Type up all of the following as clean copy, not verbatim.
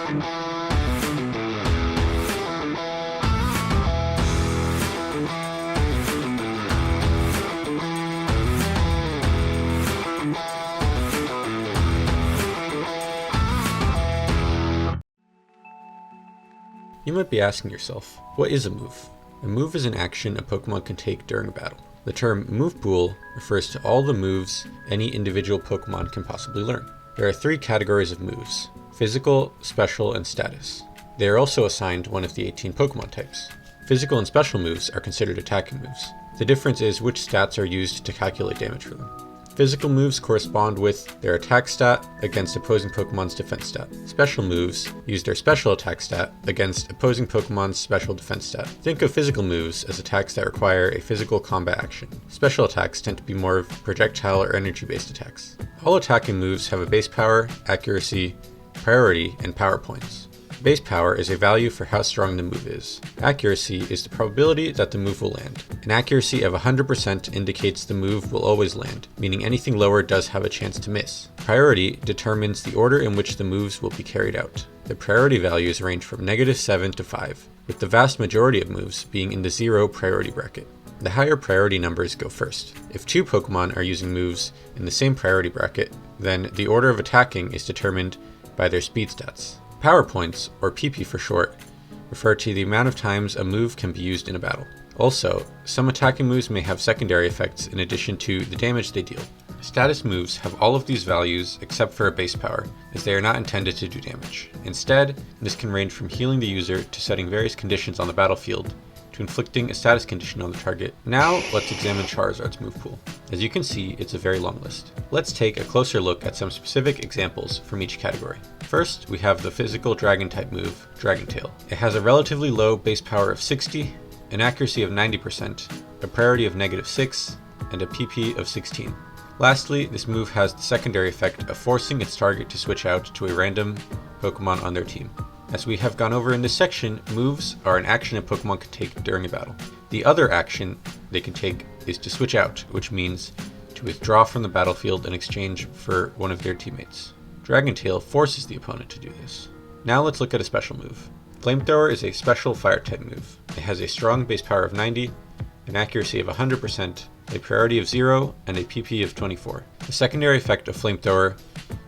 You might be asking yourself, what is a move? A move is an action a Pokemon can take during a battle. The term Movepool refers to all the moves any individual Pokemon can possibly learn. There are 3 categories of moves: physical, special, and status. They are also assigned one of the 18 Pokemon types. Physical and special moves are considered attacking moves. The difference is which stats are used to calculate damage for them. Physical moves correspond with their attack stat against opposing Pokemon's defense stat. Special moves use their special attack stat against opposing Pokemon's special defense stat. Think of physical moves as attacks that require a physical combat action. Special attacks tend to be more of projectile or energy-based attacks. All attacking moves have a base power, accuracy, priority, and power points. Base power is a value for how strong the move is. Accuracy is the probability that the move will land. An accuracy of 100% indicates the move will always land, meaning anything lower does have a chance to miss. Priority determines the order in which the moves will be carried out. The priority values range from -7 to 5, with the vast majority of moves being in the 0 priority bracket. The higher priority numbers go first. If 2 Pokemon are using moves in the same priority bracket, then the order of attacking is determined by their speed stats. Power points, or PP for short, refer to the amount of times a move can be used in a battle. Also, some attacking moves may have secondary effects in addition to the damage they deal. Status moves have all of these values except for a base power, as they are not intended to do damage. Instead, this can range from healing the user to setting various conditions on the battlefield, to inflicting a status condition on the target. Now, let's examine Charizard's move pool. As you can see, it's a very long list. Let's take a closer look at some specific examples from each category. First, we have the physical dragon type move, Dragon Tail. It has a relatively low base power of 60, an accuracy of 90%, a priority of -6, and a PP of 16. Lastly, this move has the secondary effect of forcing its target to switch out to a random Pokemon on their team. As we have gone over in this section, moves are an action a Pokemon can take during a battle. The other action they can take is to switch out, which means to withdraw from the battlefield in exchange for one of their teammates. Dragon Tail forces the opponent to do this. Now let's look at a special move. Flamethrower is a special fire type move. It has a strong base power of 90, an accuracy of 100%, a priority of 0, and a PP of 24. The secondary effect of Flamethrower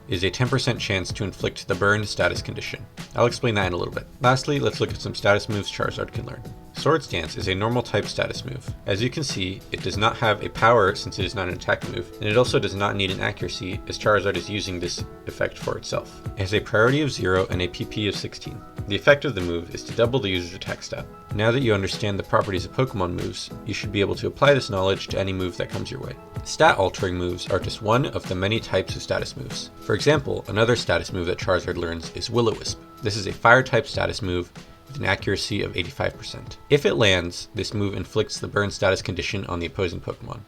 is a 10% chance to inflict the burn status condition. I'll explain that in a little bit. Lastly, let's look at some status moves Charizard can learn. Swords Dance is a normal type status move. As you can see, it does not have a power since it is not an attack move, and it also does not need an accuracy as Charizard is using this effect for itself. It has a priority of 0 and a PP of 16. The effect of the move is to double the user's attack stat. Now that you understand the properties of Pokemon moves, you should be able to apply this knowledge to any move that comes your way. Stat-altering moves are just one of the many types of status moves. For example, another status move that Charizard learns is Will-O-Wisp. This is a fire-type status move with an accuracy of 85%. If it lands, this move inflicts the burn status condition on the opposing Pokemon.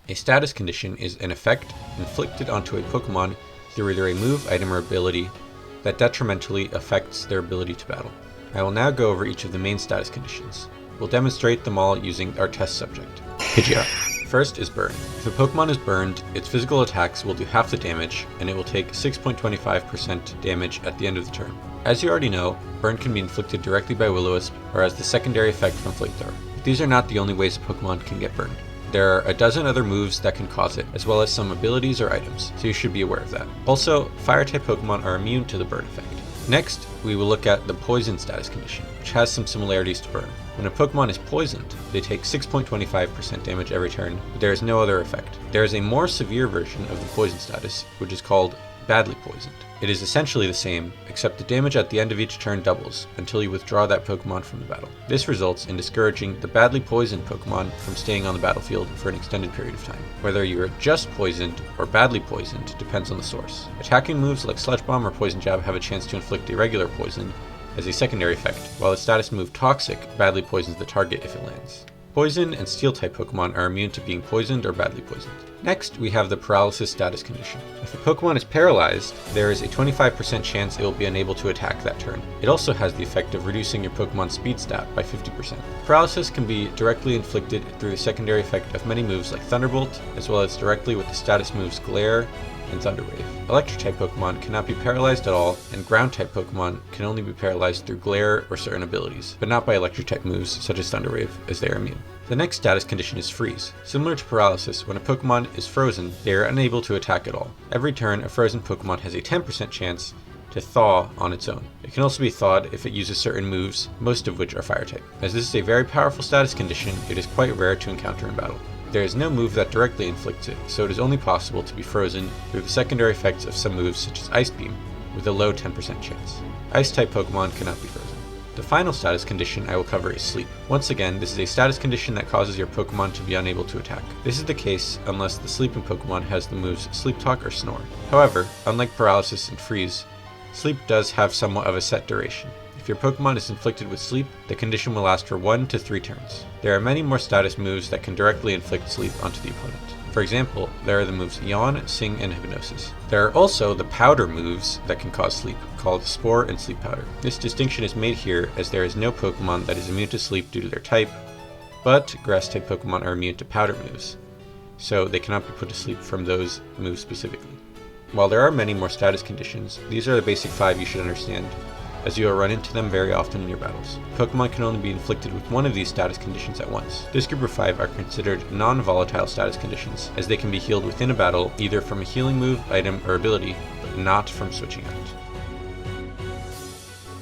A status condition is an effect inflicted onto a Pokemon through either a move, item, or ability that detrimentally affects their ability to battle. I will now go over each of the main status conditions. We'll demonstrate them all using our test subject, Pidgeot. First is Burn. If a Pokemon is burned, its physical attacks will do half the damage, and it will take 6.25% damage at the end of the turn. As you already know, Burn can be inflicted directly by Will-O-Wisp, or as the secondary effect from Flamethrower. But these are not the only ways a Pokemon can get burned. There are a dozen other moves that can cause it, as well as some abilities or items, so you should be aware of that. Also, Fire-type Pokemon are immune to the burn effect. Next, we will look at the Poison status condition, which has some similarities to Burn. When a Pokemon is poisoned, they take 6.25% damage every turn, but there is no other effect. There is a more severe version of the Poison status, which is called Badly Poisoned. It is essentially the same, except the damage at the end of each turn doubles until you withdraw that Pokemon from the battle. This results in discouraging the badly poisoned Pokemon from staying on the battlefield for an extended period of time. Whether you are just poisoned or badly poisoned depends on the source. Attacking moves like Sludge Bomb or Poison Jab have a chance to inflict a regular poison as a secondary effect, while the status move Toxic badly poisons the target if it lands. Poison and Steel-type Pokemon are immune to being poisoned or badly poisoned. Next, we have the Paralysis status condition. If a Pokemon is paralyzed, there is a 25% chance it will be unable to attack that turn. It also has the effect of reducing your Pokemon's speed stat by 50%. Paralysis can be directly inflicted through the secondary effect of many moves like Thunderbolt, as well as directly with the status moves Glare and Thunder Wave. Electric-type Pokemon cannot be paralyzed at all, and Ground-type Pokemon can only be paralyzed through Glare or certain abilities, but not by Electric-type moves such as Thunder Wave, as they are immune. The next status condition is Freeze. Similar to Paralysis, when a Pokemon is frozen, they are unable to attack at all. Every turn, a frozen Pokemon has a 10% chance to thaw on its own. It can also be thawed if it uses certain moves, most of which are Fire-type. As this is a very powerful status condition, it is quite rare to encounter in battle. There is no move that directly inflicts it, so it is only possible to be frozen through the secondary effects of some moves such as Ice Beam, with a low 10% chance. Ice-type Pokemon cannot be frozen. The final status condition I will cover is Sleep. Once again, this is a status condition that causes your Pokemon to be unable to attack. This is the case unless the sleeping Pokemon has the moves Sleep Talk or Snore. However, unlike Paralysis and Freeze, Sleep does have somewhat of a set duration. If your Pokemon is inflicted with Sleep, the condition will last for 1 to 3 turns. There are many more status moves that can directly inflict Sleep onto the opponent. For example, there are the moves Yawn, Sing, and Hypnosis. There are also the powder moves that can cause sleep, called Spore and Sleep Powder. This distinction is made here as there is no Pokemon that is immune to sleep due to their type, but Grass-type Pokemon are immune to powder moves, so they cannot be put to sleep from those moves specifically. While there are many more status conditions, these are the basic 5 you should understand, as you will run into them very often in your battles. Pokemon can only be inflicted with one of these status conditions at once. This group of 5 are considered non-volatile status conditions, as they can be healed within a battle either from a healing move, item, or ability, but not from switching out.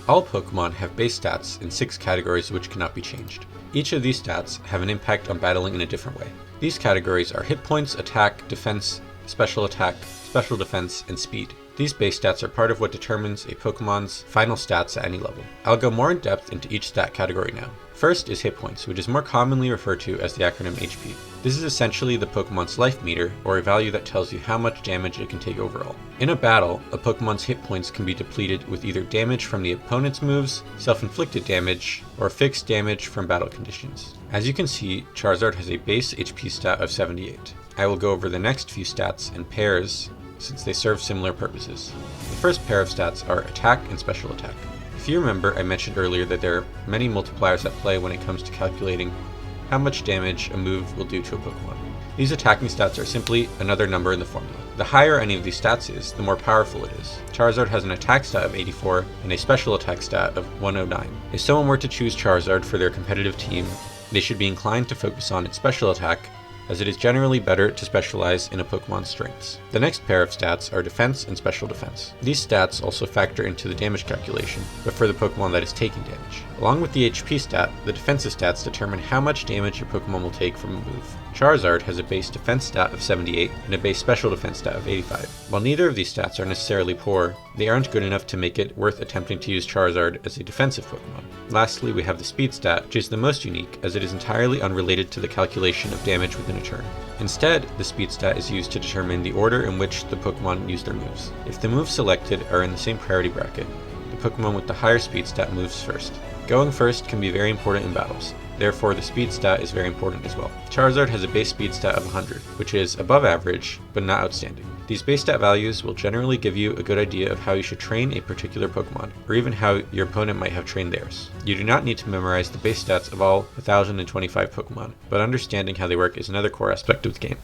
All Pokemon have base stats in 6 categories which cannot be changed. Each of these stats have an impact on battling in a different way. These categories are hit points, attack, defense, special defense, and speed. These base stats are part of what determines a Pokemon's final stats at any level. I'll go more in depth into each stat category now. First is hit points, which is more commonly referred to as the acronym HP. This is essentially the Pokemon's life meter, or a value that tells you how much damage it can take overall. In a battle, a Pokemon's hit points can be depleted with either damage from the opponent's moves, self-inflicted damage, or fixed damage from battle conditions. As you can see, Charizard has a base HP stat of 78. I will go over the next few stats in pairs, since they serve similar purposes. The first pair of stats are attack and special attack. If you remember, I mentioned earlier that there are many multipliers at play when it comes to calculating how much damage a move will do to a Pokemon. These attacking stats are simply another number in the formula. The higher any of these stats is, the more powerful it is. Charizard has an attack stat of 84 and a special attack stat of 109. If someone were to choose Charizard for their competitive team, they should be inclined to focus on its special attack, as it is generally better to specialize in a Pokemon's strengths. The next pair of stats are defense and special defense. These stats also factor into the damage calculation, but for the Pokemon that is taking damage. Along with the HP stat, the defensive stats determine how much damage your Pokemon will take from a move. Charizard has a base defense stat of 78 and a base special defense stat of 85. While neither of these stats are necessarily poor, they aren't good enough to make it worth attempting to use Charizard as a defensive Pokemon. Lastly, we have the speed stat, which is the most unique as it is entirely unrelated to the calculation of damage within a turn. Instead, the speed stat is used to determine the order in which the Pokemon use their moves. If the moves selected are in the same priority bracket, the Pokemon with the higher speed stat moves first. Going first can be very important in battles. Therefore, the speed stat is very important as well. Charizard has a base speed stat of 100, which is above average, but not outstanding. These base stat values will generally give you a good idea of how you should train a particular Pokemon, or even how your opponent might have trained theirs. You do not need to memorize the base stats of all 1,025 Pokemon, but understanding how they work is another core aspect of the game.